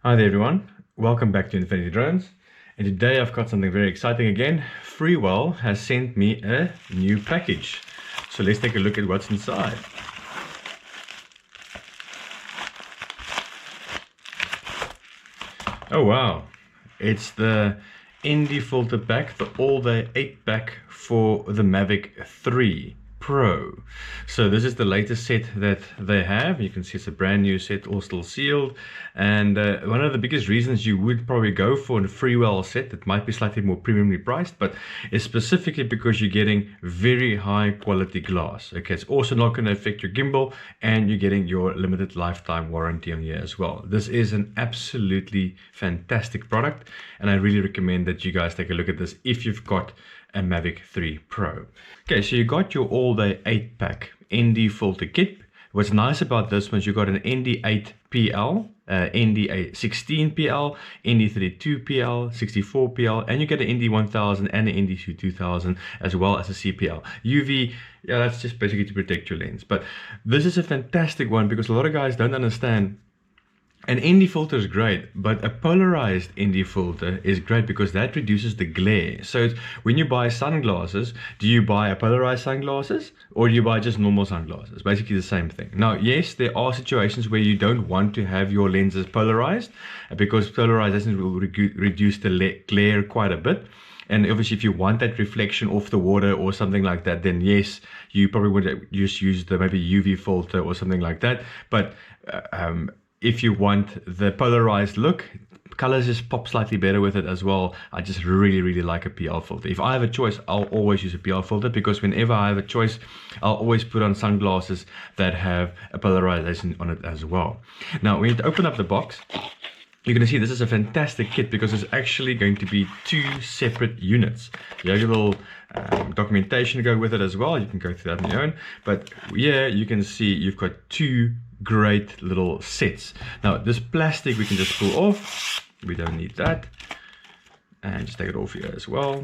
Hi there everyone, welcome back to Infinity Drones, and today I've got something very exciting again. Freewell has sent me a new package, so let's take a look at what's inside. Oh wow, it's the ND filter pack, the all-day 8-pack for the Mavic 3 Pro. So this is the latest set that they have. You can see it's a brand new set, all still sealed. And one of the biggest reasons you would probably go for a Freewell set that might be slightly more premiumly priced, but it's specifically because you're getting very high quality glass. Okay, it's also not going to affect your gimbal, and you're getting your limited lifetime warranty on here as well. This is an absolutely fantastic product, and I really recommend that you guys take a look at this if you've got a Mavic 3 Pro. Okay, so you got your all-day 8-pack ND filter kit. What's nice about this one is you got an ND8 PL, ND16 PL, ND32 PL, 64 PL, and you get an ND1000 and an ND2000 as well as a CPL. UV, yeah, that's just basically to protect your lens. But this is a fantastic one because a lot of guys don't understand. An ND filter is great, but a polarized ND filter is great because that reduces the glare. So when you buy sunglasses, do you buy a polarized sunglasses or do you buy just normal sunglasses? Basically the same thing. Now, yes, there are situations where you don't want to have your lenses polarized because polarization will reduce the glare quite a bit. And obviously, if you want that reflection off the water or something like that, then yes, you probably would just use the maybe UV filter or something like that. But if you want the polarized look, colors just pop slightly better with it as well. I just really like a PL filter. If I have a choice, I'll always use a PL filter because whenever I have a choice, I'll always put on sunglasses that have a polarization on it as well. Now, when you open up the box, you're going to see this is a fantastic kit because it's actually going to be two separate units. You have your little documentation to go with it as well. You can go through that on your own. But yeah, you can see you've got two great little sets. Now, this plastic we can just pull off. We don't need that. And just take it off here as well.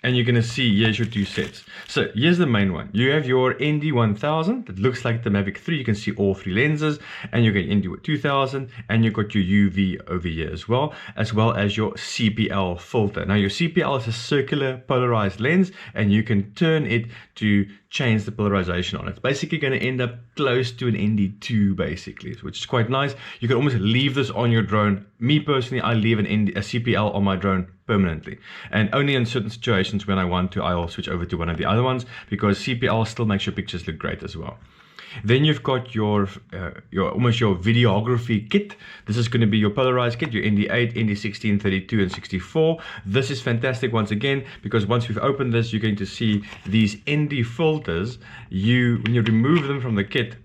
And you're going to see here's your two sets. So here's the main one. You have your ND1000 that looks like the Mavic 3. You can see all three lenses, and you get ND2000, and you've got your UV over here as well as your CPL filter. Now your CPL is a circular polarized lens, and you can turn it to change the polarization on it. It's basically going to end up close to an ND2 basically, which is quite nice. You can almost leave this on your drone. Me personally, I leave a CPL on my drone permanently, and only in certain situations when I want to, I'll switch over to one of the other ones because CPL still makes your pictures look great as well. Then you've got your almost your videography kit. This is going to be your polarized kit, your ND8, ND16, 32, and 64. This is fantastic once again because once we've opened this, you're going to see these ND filters. When you remove them from the kit,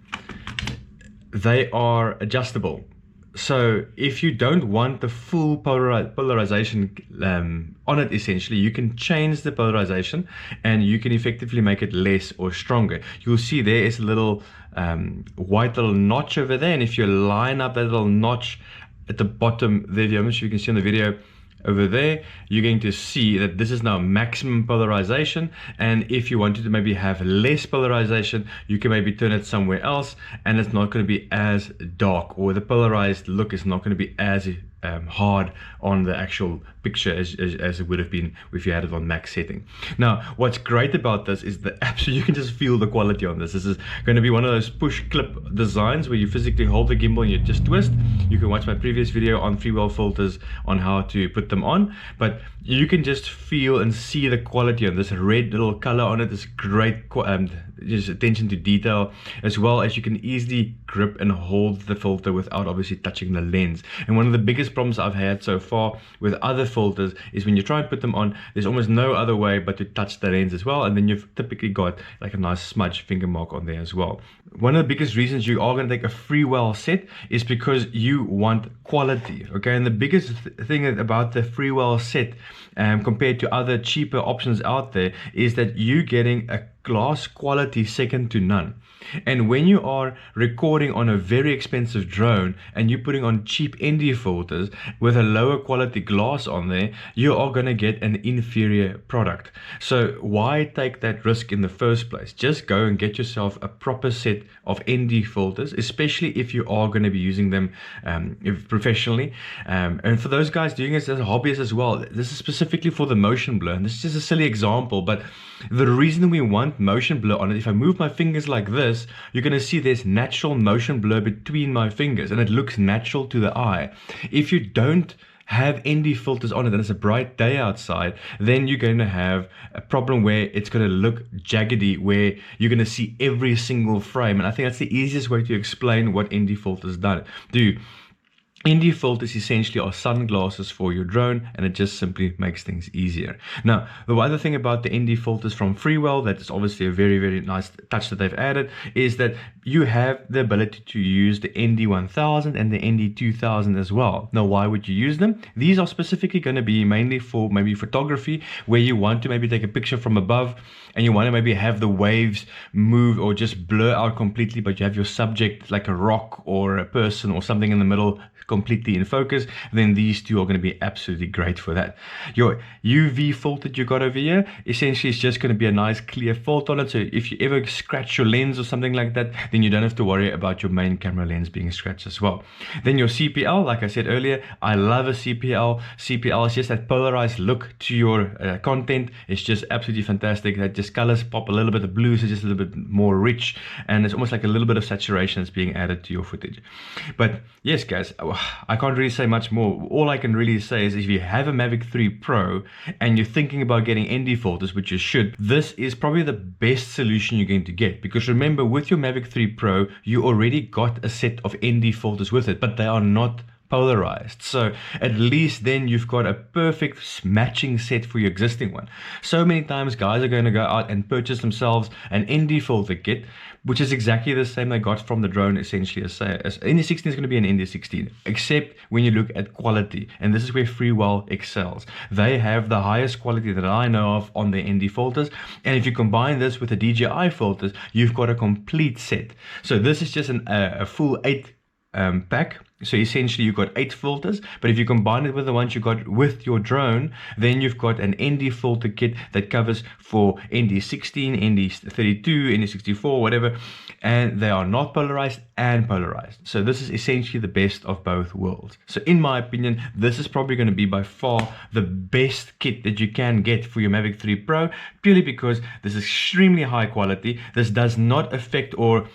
they are adjustable. So if you don't want the full polarization on it, essentially, you can change the polarization and you can effectively make it less or stronger. You'll see there is a little white little notch over there, and if you line up that little notch at the bottom there, I'm not sure you can see on the video over there, you're going to see that this is now maximum polarization, and if you wanted to maybe have less polarization, you can maybe turn it somewhere else and it's not going to be as dark, or the polarized look is not going to be as hard on the actual picture as it would have been if you had it on max setting. Now, what's great about this is that absolutely you can just feel the quality on this. This is going to be one of those push clip designs where you physically hold the gimbal and you just twist. You can watch my previous video on Freewell filters on how to put them on, but you can just feel and see the quality on this red little color on it. Is great just attention to detail, as well as you can easily grip and hold the filter without obviously touching the lens. And one of the biggest problems I've had so far with other filters is when you try and put them on, there's almost no other way but to touch the lens as well, and then you've typically got like a nice smudge finger mark on there as well. One of the biggest reasons you are going to take a Freewell set is because you want quality, okay? And the biggest thing about the Freewell set compared to other cheaper options out there is that you're getting a glass quality second to none. And when you are recording on a very expensive drone and you're putting on cheap ND filters with a lower quality glass on there, you are going to get an inferior product. So why take that risk in the first place? Just go and get yourself a proper set of ND filters, especially if you are going to be using them professionally. And for those guys doing this as a hobbyist as well, this is specifically for the motion blur. And this is just a silly example, but the reason we want motion blur on it, if I move my fingers like this, you're going to see there's natural motion blur between my fingers and it looks natural to the eye. If you don't have ND filters on it and it's a bright day outside, then you're going to have a problem where it's going to look jaggedy, where you're going to see every single frame. And I think that's the easiest way to explain what ND filters do. ND filters essentially are sunglasses for your drone, and it just simply makes things easier. Now, the other thing about the ND filters from Freewell, that is obviously a very, very nice touch that they've added, is that you have the ability to use the ND1000 and the ND2000 as well. Now, why would you use them? These are specifically going to be mainly for maybe photography, where you want to maybe take a picture from above and you want to maybe have the waves move or just blur out completely, but you have your subject like a rock or a person or something in the middle completely in focus. Then these two are going to be absolutely great for that. Your UV filter you got over here, essentially it's just going to be a nice clear filter on it, so if you ever scratch your lens or something like that, then you don't have to worry about your main camera lens being scratched as well. Then your CPL, like I said earlier, I love a CPL. CPL is just that polarized look to your content. It's just absolutely fantastic. That just colors pop a little bit of blue, so just a little bit more rich, and it's almost like a little bit of saturation that's being added to your footage. But yes guys, I can't really say much more. All I can really say is if you have a Mavic 3 Pro and you're thinking about getting ND filters, which you should, this is probably the best solution you're going to get. Because remember, with your Mavic 3 Pro, you already got a set of ND filters with it, but they are not polarized. So at least then you've got a perfect matching set for your existing one. So many times guys are going to go out and purchase themselves an ND filter kit, which is exactly the same they got from the drone essentially. As ND16 is going to be an ND16, except when you look at quality, and this is where Freewell excels. They have the highest quality that I know of on their ND filters, and if you combine this with the DJI filters, you've got a complete set. So this is just a full 8 pack. So essentially you've got 8 filters, but if you combine it with the ones you got with your drone, then you've got an ND filter kit that covers for ND16, ND32, ND64, whatever, and they are not polarized and polarized. So this is essentially the best of both worlds. So in my opinion, this is probably going to be by far the best kit that you can get for your Mavic 3 Pro, purely because this is extremely high quality. This does not affect or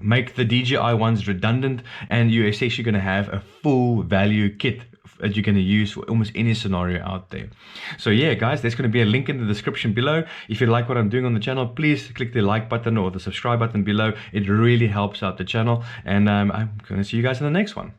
make the DJI ones redundant, and you're essentially going to have a full value kit that you're going to use for almost any scenario out there. So yeah guys, there's going to be a link in the description below. If you like what I'm doing on the channel, please click the like button or the subscribe button below. It really helps out the channel, and I'm going to see you guys in the next one.